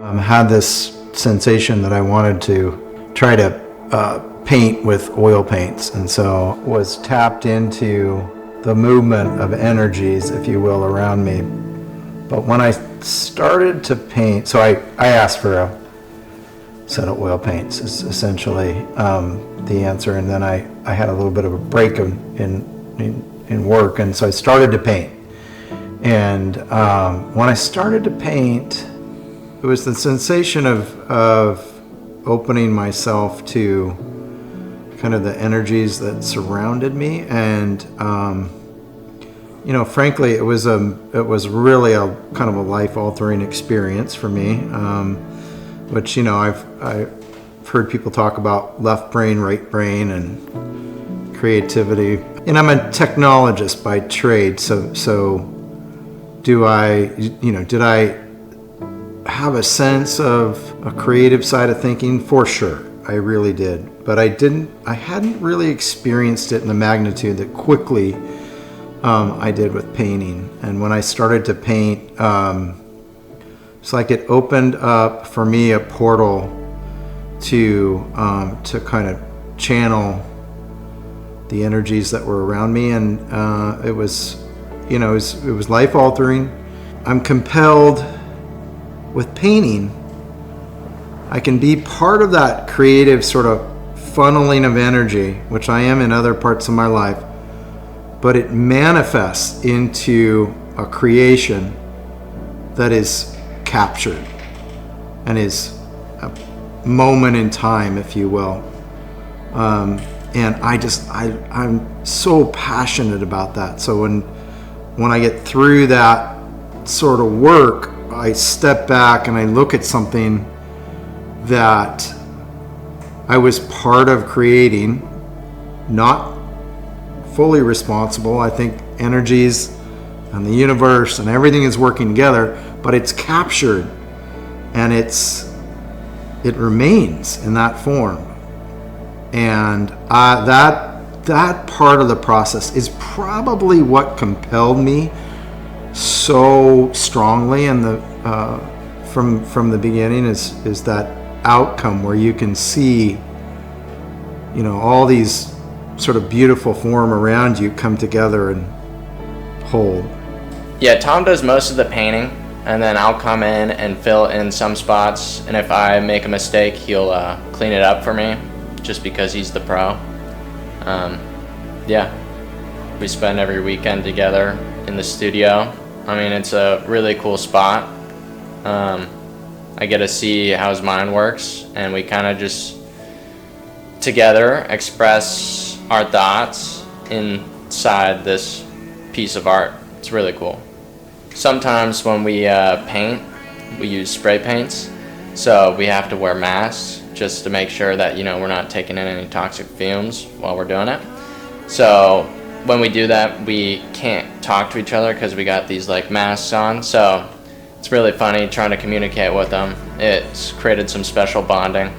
Had this sensation that I wanted to try to paint with oil paints, and so was tapped into the movement of energies, if you will, around me. But when I started to paint, so I asked for a set of oil paints is essentially the answer, and then I had a little bit of a break in work, and so I started to paint. And when I started to paint, it was the sensation of opening myself to kind of the energies that surrounded me, and frankly, it was really a kind of a life-altering experience for me, which I've heard people talk about left brain, right brain, and creativity. And I'm a technologist by trade, so did I have a sense of a creative side of thinking? For sure, I really did. But I hadn't really experienced it in the magnitude that quickly I did with painting. And when I started to paint, it's like it opened up for me a portal to kind of channel the energies that were around me, and it was life altering. I'm compelled with painting. I can be part of that creative sort of funneling of energy, which I am in other parts of my life, but it manifests into a creation that is captured and is a moment in time, if you will. And I'm so passionate about that. So when I get through that sort of work, I step back and I look at something that I was part of creating, not fully responsible. I think energies and the universe and everything is working together, but it's captured and it remains in that form. And that part of the process is probably what compelled me so strongly, and from the beginning is that outcome where you can see all these sort of beautiful form around you come together and hold. Yeah, Tom does most of the painting, and then I'll come in and fill in some spots, and if I make a mistake, he'll clean it up for me, just because he's the pro. Yeah, we spend every weekend together in the studio. I mean, it's a really cool spot. I get to see how his mind works, and we kind of just together express our thoughts inside this piece of art. It's really cool. Sometimes when we paint, we use spray paints, so we have to wear masks just to make sure that we're not taking in any toxic fumes while we're doing it. So when we do that, we can't talk to each other because we got these masks on. So it's really funny trying to communicate with them. It's created some special bonding,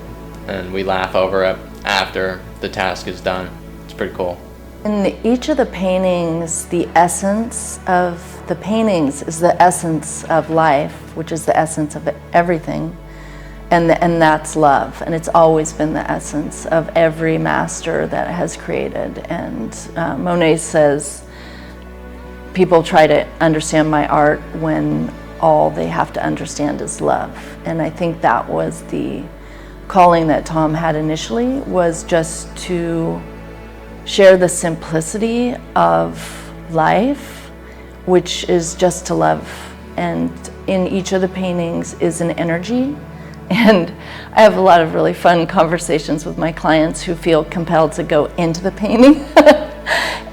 and we laugh over it after the task is done. It's pretty cool. In each of the paintings, the essence of the paintings is the essence of life, which is the essence of everything. And that's love, and it's always been the essence of every master that has created. And Monet says, people try to understand my art when all they have to understand is love. And I think that was the calling that Tom had initially, was just to share the simplicity of life, which is just to love. And in each of the paintings is an energy. And I have a lot of really fun conversations with my clients who feel compelled to go into the painting.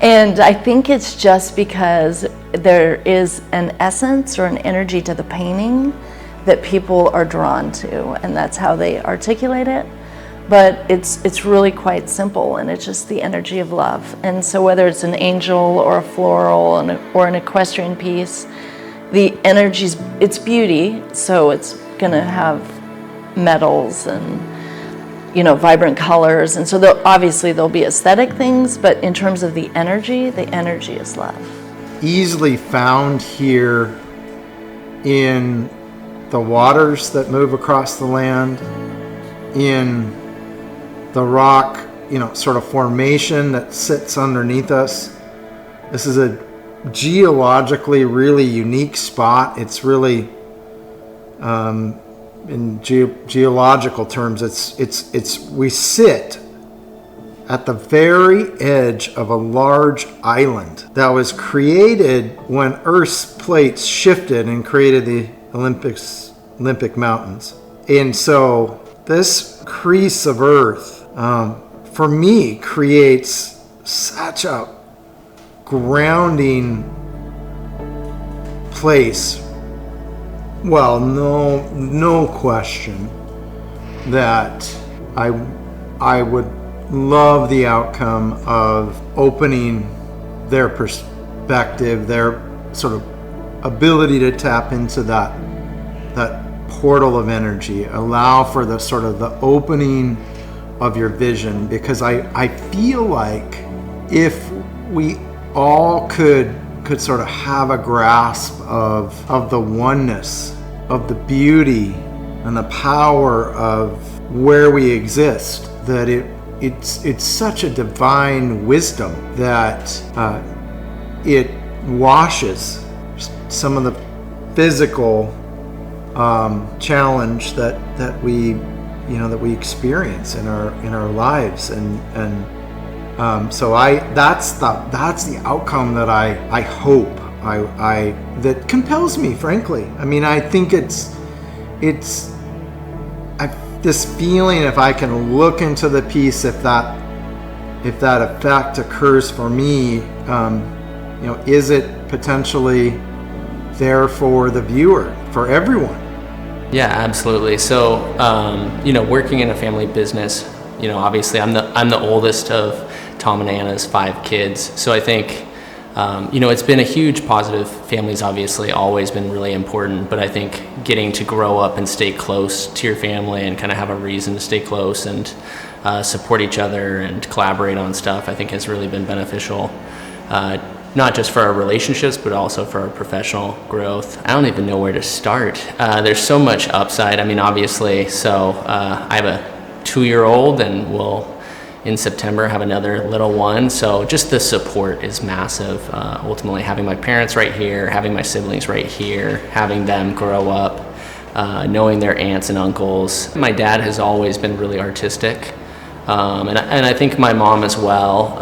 And I think it's just because there is an essence or an energy to the painting that people are drawn to, and that's how they articulate it. But it's really quite simple, and it's just the energy of love. And so whether it's an angel or a floral or an equestrian piece, the energy's, it's beauty, so it's gonna have metals and vibrant colors, and so obviously there'll be aesthetic things, but in terms of the energy is love. Easily found here in the waters that move across the land, in the rock, sort of formation that sits underneath us. This is a geologically really unique spot. It's really, in geological terms, we sit at the very edge of a large island that was created when Earth's plates shifted and created the Olympic Mountains. And so this crease of Earth, for me, creates such a grounding place. Well, no question that I would love the outcome of opening their perspective, their sort of ability to tap into that portal of energy, allow for the sort of the opening of your vision, because I feel like if we all could sort of have a grasp of the oneness, of the beauty and the power of where we exist, that it's such a divine wisdom that it washes some of the physical challenge that we experience in our lives, and so that's the outcome that I hope that compels me, frankly. I mean, I think it's this feeling, if I can look into the piece, if that effect occurs for me, is it potentially there for the viewer, for everyone? Yeah, absolutely. So, working in a family business, obviously I'm the oldest of Tom and Anna's 5 kids. So I think, it's been a huge positive. Family's obviously always been really important, but I think getting to grow up and stay close to your family and kind of have a reason to stay close and support each other and collaborate on stuff, I think has really been beneficial. Not just for our relationships, but also for our professional growth. I don't even know where to start. There's so much upside. I mean, obviously, so I have a 2-year-old, and we'll, in September, have another little one. So just the support is massive. Ultimately, having my parents right here, having my siblings right here, having them grow up, knowing their aunts and uncles. My dad has always been really artistic, and I think my mom as well.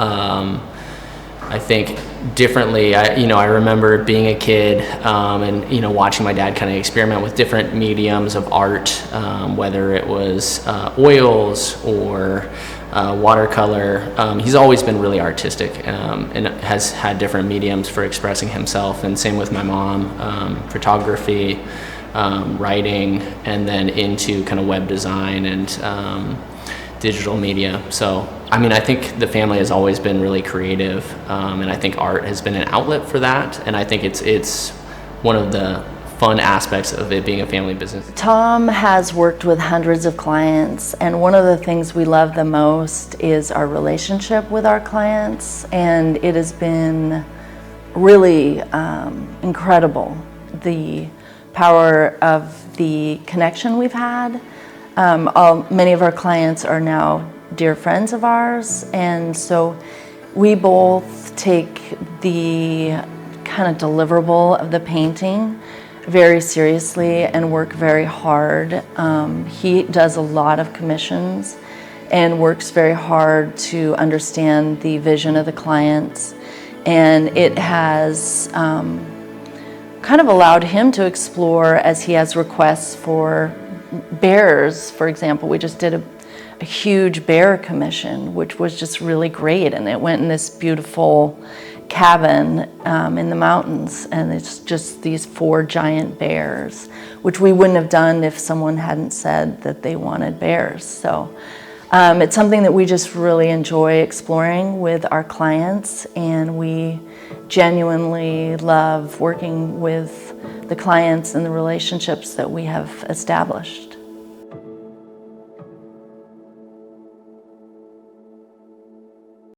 I think differently. I remember being a kid, and watching my dad kind of experiment with different mediums of art, whether it was oils or watercolor. He's always been really artistic, and has had different mediums for expressing himself. And same with my mom, photography, writing, and then into kind of web design and digital media. So I think the family has always been really creative, and I think art has been an outlet for that, and I think it's one of the fun aspects of it being a family business. Tom has worked with hundreds of clients, and one of the things we love the most is our relationship with our clients, and it has been really incredible, the power of the connection we've had. Many of our clients are now dear friends of ours, and so we both take the kind of deliverable of the painting very seriously and work very hard. He does a lot of commissions and works very hard to understand the vision of the clients, and it has kind of allowed him to explore as he has requests for bears. For example, we just did a huge bear commission, which was just really great, and it went in this beautiful cabin in the mountains, and it's just these 4 giant bears, which we wouldn't have done if someone hadn't said that they wanted bears. So it's something that we just really enjoy exploring with our clients, and we genuinely love working with the clients and the relationships that we have established.